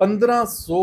1500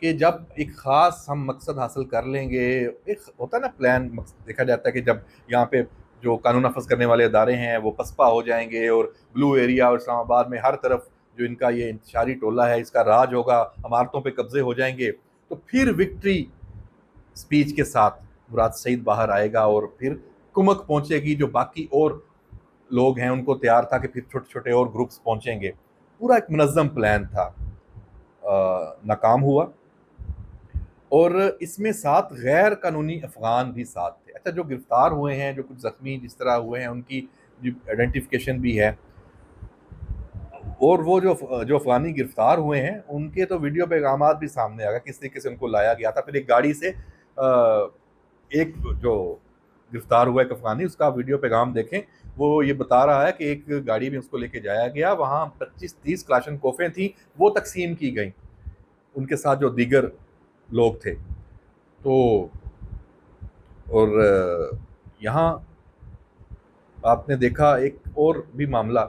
کہ جب ایک خاص ہم مقصد حاصل کر لیں گے، ایک ہوتا ہے نا پلان، دیکھا جاتا ہے کہ جب یہاں پہ جو قانون نافذ کرنے والے ادارے ہیں وہ پسپا ہو جائیں گے اور بلو ایریا اور اسلام آباد میں ہر طرف جو ان کا یہ انتشاری ٹولہ ہے اس کا راج ہوگا، عمارتوں پہ قبضے ہو جائیں گے، تو پھر وکٹری سپیچ کے ساتھ مراد سعید باہر آئے گا اور پھر کمک پہنچے گی، جو باقی اور لوگ ہیں ان کو تیار تھا کہ پھر چھوٹے چھوٹے اور گروپس پہنچیں گے. پورا ایک منظم پلان تھا، ناکام ہوا. اور اس میں ساتھ غیر قانونی افغان بھی ساتھ تھے. اچھا، جو گرفتار ہوئے ہیں، جو کچھ زخمی جس طرح ہوئے ہیں، ان کی آئیڈینٹیفیکیشن بھی ہے، اور وہ جو افغانی گرفتار ہوئے ہیں ان کے تو ویڈیو پیغامات بھی سامنے آ گیا کس طریقے سے ان کو لایا گیا تھا. پھر ایک گاڑی سے ایک جو گرفتار ہوا ایک افغانی، اس کا ویڈیو پیغام دیکھیں، وہ یہ بتا رہا ہے کہ ایک گاڑی میں اس کو لے کے جایا گیا، وہاں 25-30 کلاشن کوفیں تھیں، وہ تقسیم کی گئیں ان کے ساتھ جو دیگر لوگ تھے. تو اور یہاں آپ نے دیکھا ایک اور بھی معاملہ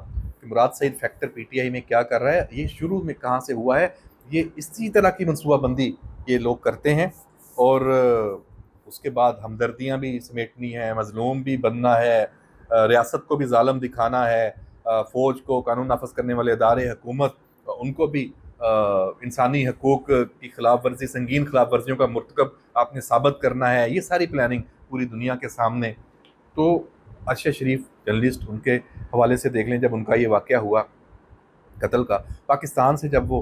کہ مراد سعید فیکٹر پی ٹی آئی میں کیا کر رہا ہے. یہ شروع میں کہاں سے ہوا ہے؟ یہ اسی طرح کی منصوبہ بندی یہ لوگ کرتے ہیں، اور اس کے بعد ہمدردیاں بھی سمیٹنی ہیں، مظلوم بھی بننا ہے، ریاست کو بھی ظالم دکھانا ہے، فوج کو، قانون نافذ کرنے والے ادارے، حکومت، ان کو بھی انسانی حقوق کی خلاف ورزی، سنگین خلاف ورزیوں کا مرتکب آپ نے ثابت کرنا ہے. یہ ساری پلاننگ پوری دنیا کے سامنے. تو ارشد شریف جرنلسٹ، ان کے حوالے سے دیکھ لیں، جب ان کا یہ واقعہ ہوا قتل کا، پاکستان سے جب وہ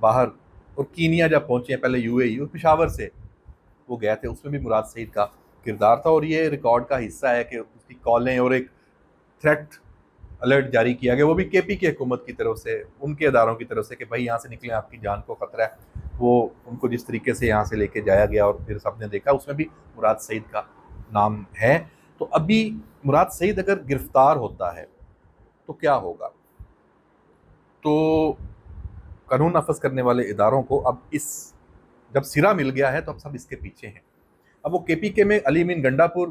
باہر اور کینیا جب پہنچے، پہلے یو اے ای اور پشاور سے وہ گئے تھے، اس میں بھی مراد سعید کا کردار تھا. اور یہ ریکارڈ کا حصہ ہے کہ اس کی کالیں اور ایک تھریٹ الرٹ جاری کیا گیا، وہ بھی کے پی کی حکومت کی طرف سے، ان کے اداروں کی طرف سے، کہ بھائی یہاں سے نکلیں، آپ کی جان کو خطرہ ہے. وہ ان کو جس طریقے سے یہاں سے لے کے جایا گیا اور پھر سب نے دیکھا، اس میں بھی مراد سعید کا نام ہے. تو ابھی مراد سعید اگر گرفتار ہوتا ہے تو کیا ہوگا؟ تو قانون نافذ کرنے والے اداروں کو اب جب سرا مل گیا ہے تو اب سب اس کے پیچھے ہیں. اب وہ کے پی کے میں علی امین گنڈا پور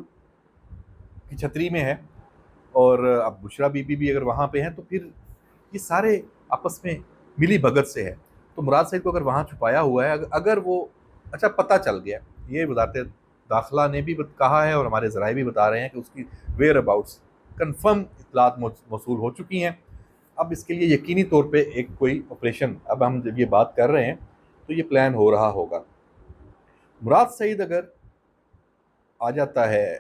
کی چھتری میں ہے، اور اب بشرا بی بی بھی اگر وہاں پہ ہیں، تو پھر یہ سارے آپس میں ملی بھگت سے ہے. تو مراد سعید کو اگر وہاں چھپایا ہوا ہے، اگر وہ اچھا پتہ چل گیا، یہ وزارت داخلہ نے بھی کہا ہے اور ہمارے ذرائع بھی بتا رہے ہیں کہ اس کی ویئر اباؤٹس کنفرم اطلاعات موصول ہو چکی ہیں. اب اس کے لیے یقینی طور پہ ایک کوئی آپریشن، اب ہم جب یہ بات کر رہے ہیں تو یہ پلان ہو رہا ہوگا. مراد سعید اگر آ جاتا ہے،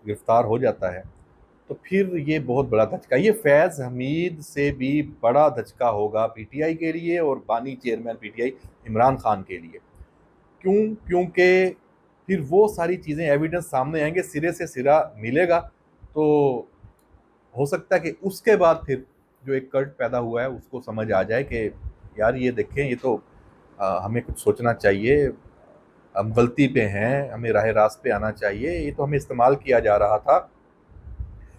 گرفتار ہو جاتا ہے، تو پھر یہ بہت بڑا دھچکا، یہ فیض حمید سے بھی بڑا دھچکا ہوگا پی ٹی آئی کے لیے اور بانی chairman P T I Imran Khan کے لیے. کیونکہ پھر وہ ساری چیزیں ایویڈنس سامنے آئیں گے، سرے سے سرا ملے گا. تو ہو سکتا ہے کہ اس کے بعد پھر جو ایک کلٹ پیدا ہوا ہے اس کو سمجھ آ جائے کہ یار یہ دیکھیں، یہ تو ہمیں کچھ سوچنا چاہیے، ہم غلطی پہ ہیں، ہمیں راہ راست پہ آنا چاہیے، یہ تو ہمیں استعمال کیا جا رہا تھا.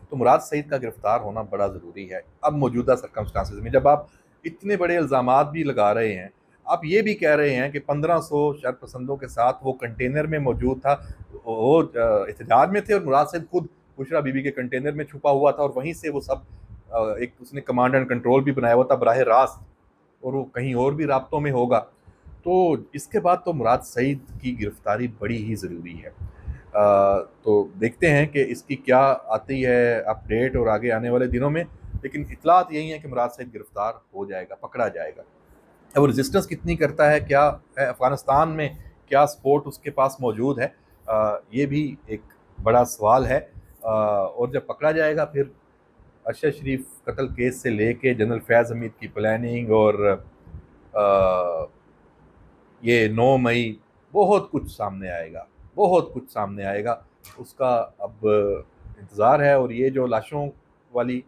تو مراد سعید کا گرفتار ہونا بڑا ضروری ہے اب موجودہ سرکمسٹانسز میں، جب آپ اتنے بڑے الزامات بھی لگا رہے ہیں. آپ یہ بھی کہہ رہے ہیں کہ 1500 شر پسندوں کے ساتھ وہ کنٹینر میں موجود تھا، وہ احتجاج میں تھے، اور مراد سعید خود بشرا بی بی کے کنٹینر میں چھپا ہوا تھا، اور وہیں سے وہ سب ایک اس نے کمانڈ اینڈ کنٹرول بھی بنایا ہوا تھا براہ راست، اور وہ کہیں اور بھی رابطوں میں ہوگا. تو اس کے بعد تو مراد سعید کی گرفتاری بڑی ہی ضروری ہے. تو دیکھتے ہیں کہ اس کی کیا آتی ہے اپڈیٹ اور آگے آنے والے دنوں میں، لیکن اطلاعات یہی ہیں کہ مراد سعید گرفتار ہو جائے گا، پکڑا جائے گا. اب ریزسٹنس کتنی کرتا ہے، کیا ہے افغانستان میں، کیا سپورٹ اس کے پاس موجود ہے، یہ بھی ایک بڑا سوال ہے. اور جب پکڑا جائے گا پھر ارشد شریف قتل کیس سے لے کے جنرل فیض حمید کی پلاننگ اور یہ 9 مئی بہت کچھ سامنے آئے گا، بہت کچھ سامنے آئے گا. اس کا اب انتظار ہے. اور یہ جو لاشوں والی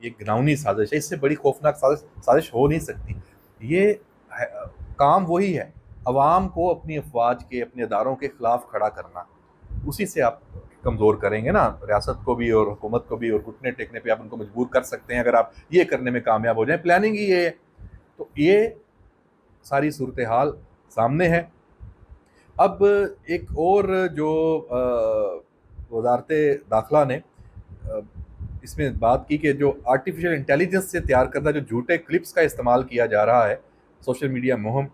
یہ گھناؤنی سازش ہے، اس سے بڑی خوفناک سازش ہو نہیں سکتی. یہ کام وہی ہے، عوام کو اپنی افواج کے، اپنے اداروں کے خلاف کھڑا کرنا. اسی سے آپ کمزور کریں گے نا ریاست کو بھی اور حکومت کو بھی، اور گھٹنے ٹیکنے پہ آپ ان کو مجبور کر سکتے ہیں اگر آپ یہ کرنے میں کامیاب ہو جائیں. پلاننگ ہی یہ ہے. تو یہ ساری صورتحال سامنے ہے. اب ایک اور جو وزارت داخلہ نے اس میں بات کی کہ جو آرٹیفیشل انٹیلیجنس سے تیار کردہ جو جھوٹے کلپس کا استعمال کیا جا رہا ہے سوشل میڈیا مہم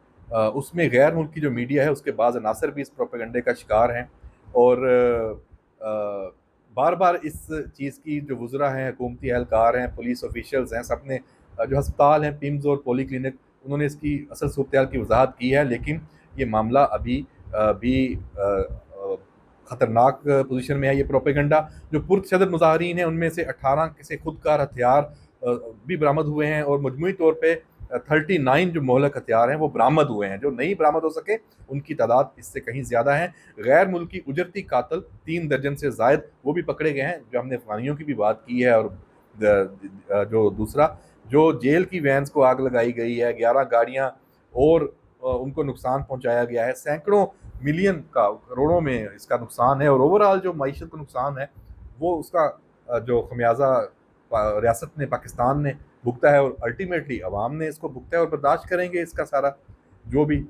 اس میں غیر ملکی جو میڈیا ہے اس کے بعض عناصر بھی اس پروپیگنڈے کا شکار ہیں، اور بار بار اس چیز کی جو وزراء ہیں، حکومتی اہلکار ہیں، پولیس آفیشلز ہیں، سب نے جو ہسپتال ہیں، پیمز اور پولی کلینک، انہوں نے اس کی اصل صورتحال کی وضاحت کی ہے، لیکن یہ معاملہ ابھی بھی خطرناک پوزیشن میں ہے۔ یہ پروپیگنڈا، جو پرتشدد مظاہرین ہیں ان میں سے 18 کسی خود کار ہتھیار بھی برآمد ہوئے ہیں، اور مجموعی طور پہ 39 جو مہلک ہتھیار ہیں وہ برآمد ہوئے ہیں۔ جو نہیں برآمد ہو سکے ان کی تعداد اس سے کہیں زیادہ ہیں۔ غیر ملکی اجرتی قاتل 3 درجن سے زائد وہ بھی پکڑے گئے ہیں، جو ہم نے افغانیوں کی بھی بات کی ہے، اور جو دوسرا جو جیل کی وینز کو آگ لگائی گئی ہے، 11 گاڑیاں اور ان کو نقصان پہنچایا گیا ہے، سینکڑوں ملین کا، کروڑوں میں اس کا نقصان ہے، اور اوورآل جو معیشت کو نقصان ہے وہ اس کا جو خمیازہ ریاست نے، پاکستان نے بھگتا ہے، اور الٹیمیٹلی عوام نے اس کو بھگتا ہے، اور برداشت کریں گے اس کا سارا جو بھی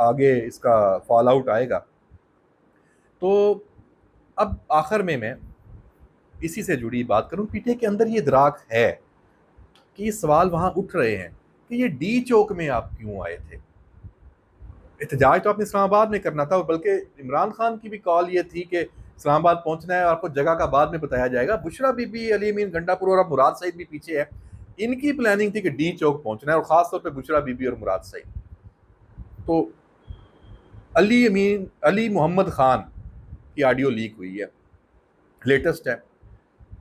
آگے اس کا فال آؤٹ آئے گا۔ تو اب آخر میں اسی سے جڑی بات کروں، پی ٹی آئی کے اندر یہ ادراک ہے کہ یہ سوال وہاں اٹھ رہے ہیں کہ یہ ڈی چوک میں آپ کیوں آئے تھے؟ احتجاج تو آپ نے اسلام آباد میں کرنا تھا، بلکہ عمران خان کی بھی کال یہ تھی کہ اسلام آباد پہنچنا ہے، آپ کو جگہ کا بعد میں بتایا جائے گا۔ بشرا بی بی، علی امین گنڈا پور اور اب مراد سعید بھی پیچھے ہے، ان کی پلاننگ تھی کہ ڈی چوک پہنچنا ہے، اور خاص طور پہ بشرا بی بی اور مراد سعید۔ تو علی محمد خان کی آڈیو لیک ہوئی ہے، لیٹسٹ ہے،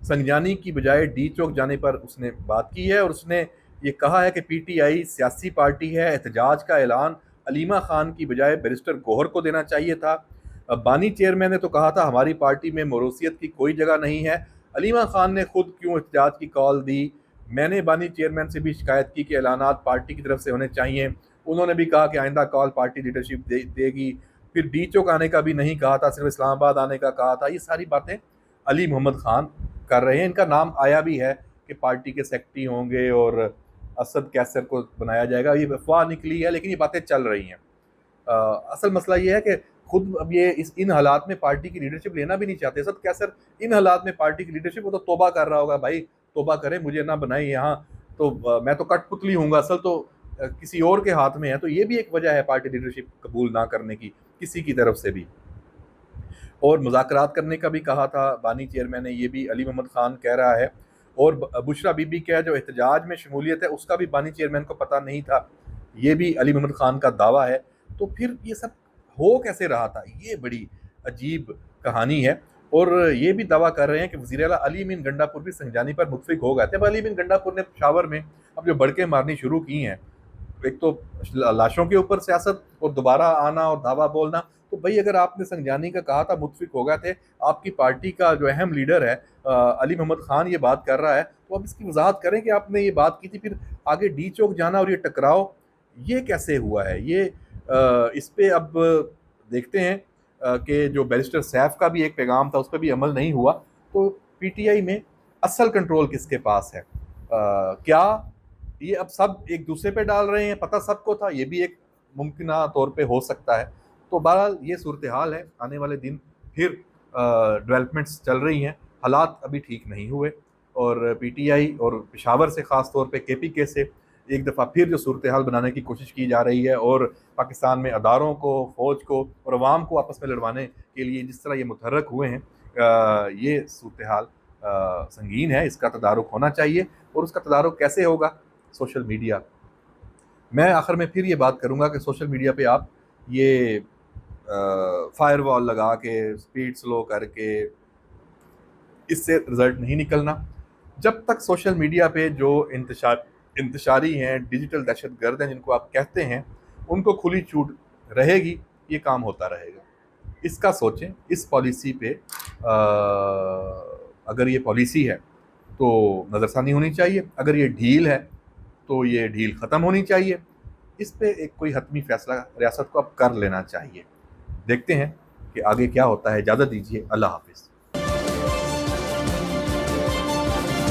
سنجانی کی بجائے ڈی چوک جانے پر اس نے بات کی ہے، اور اس نے یہ کہا ہے کہ پی ٹی آئی سیاسی پارٹی ہے، احتجاج کا اعلان علیمہ خان کی بجائے بیرسٹر گوہر کو دینا چاہیے تھا۔ بانی چیئرمین نے تو کہا تھا ہماری پارٹی میں موروثیت کی کوئی جگہ نہیں ہے، علیمہ خان نے خود کیوں احتجاج کی کال دی؟ میں نے بانی چیئرمین سے بھی شکایت کی کہ اعلانات پارٹی کی طرف سے ہونے چاہیے، انہوں نے بھی کہا کہ آئندہ کال پارٹی لیڈرشپ دے گی، پھر ڈی چوک آنے کا بھی نہیں کہا تھا، صرف اسلام آباد آنے کا کہا تھا۔ یہ ساری باتیں علی محمد خان کر رہے ہیں، ان کا نام آیا بھی ہے کہ پارٹی کے سیکرٹری ہوں گے اور اسد کیسر کو بنایا جائے گا، یہ افواہ نکلی ہے لیکن یہ باتیں چل رہی ہیں۔ اصل مسئلہ یہ ہے کہ خود اب یہ ان حالات میں پارٹی کی لیڈرشپ لینا بھی نہیں چاہتے۔ اسد کیسر ان حالات میں پارٹی کی لیڈرشپ، وہ تو توبہ کر رہا ہوگا، بھائی توبہ کرے، مجھے نہ بنائیں یہاں، تو میں تو کٹ پتلی ہوں گا، اصل تو کسی اور کے ہاتھ میں ہے۔ تو یہ بھی ایک وجہ ہے پارٹی لیڈرشپ قبول نہ کرنے کی کسی کی طرف سے بھی، اور مذاکرات کرنے کا بھی کہا تھا بانی چیئرمین نے، یہ بھی علی محمد خان کہہ رہا ہے، اور بشرا بی بی کا جو احتجاج میں شمولیت ہے اس کا بھی بانی چیئرمین کو پتہ نہیں تھا، یہ بھی علی محمد خان کا دعویٰ ہے۔ تو پھر یہ سب ہو کیسے رہا تھا؟ یہ بڑی عجیب کہانی ہے، اور یہ بھی دعویٰ کر رہے ہیں کہ وزیر اعلیٰ علی امین گنڈا پور بھی سنجانی پر متفق ہو گئے تھے۔ اب علی امین گنڈا پور نے پشاور میں اب جو بڑکیں مارنی شروع کی ہیں، ایک تو لاشوں کے اوپر سیاست اور دوبارہ آنا اور دعویٰ بولنا، تو بھائی اگر آپ نے سنجانی کا کہا تھا، متفق ہو گئے تھے، آپ کی پارٹی کا جو اہم لیڈر ہے علی محمد خان یہ بات کر رہا ہے، تو اب اس کی وضاحت کریں کہ آپ نے یہ بات کی تھی، پھر آگے ڈی چوک جانا اور یہ ٹکراؤ یہ کیسے ہوا ہے؟ یہ اس پہ اب دیکھتے ہیں کہ جو بیرسٹر سیف کا بھی ایک پیغام تھا اس پہ بھی عمل نہیں ہوا، تو پی ٹی آئی میں اصل کنٹرول کس کے پاس ہے؟ کیا یہ اب سب ایک دوسرے پہ ڈال رہے ہیں؟ پتہ سب کو تھا، یہ بھی ایک ممکنہ طور پہ ہو سکتا ہے۔ تو بہرحال یہ صورتحال ہے، آنے والے دن پھر ڈیولپمنٹس چل رہی ہیں، حالات ابھی ٹھیک نہیں ہوئے، اور پی ٹی آئی اور پشاور سے خاص طور پہ کے پی کے سے ایک دفعہ پھر جو صورتحال بنانے کی کوشش کی جا رہی ہے، اور پاکستان میں اداروں کو، فوج کو اور عوام کو آپس میں لڑوانے کے لیے جس طرح یہ متحرک ہوئے ہیں، یہ صورتحال سنگین ہے، اس کا تدارک ہونا چاہیے، اور اس کا تدارک کیسے ہوگا؟ Social media. میں آخر میں پھر یہ بات کروں گا کہ سوشل میڈیا پہ آپ یہ فائر وال لگا کے، سپیڈ سلو کر کے اس سے رزلٹ نہیں نکلنا۔ جب تک سوشل میڈیا پہ جو انتشاری ہیں، ڈیجیٹل دہشت گرد ہیں جن کو آپ کہتے ہیں، ان کو کھلی چھوٹ رہے گی، یہ کام ہوتا رہے گا۔ اس کا سوچیں، اس پالیسی پہ اگر یہ پالیسی ہے تو نظر ثانی ہونی چاہیے، اگر یہ ڈھیل ہے تو یہ ڈھیل ختم ہونی چاہیے، اس پہ ایک کوئی حتمی فیصلہ ریاست کو اب کر لینا چاہیے۔ دیکھتے ہیں کہ آگے کیا ہوتا ہے۔ اجازت دیجیے، اللہ حافظ۔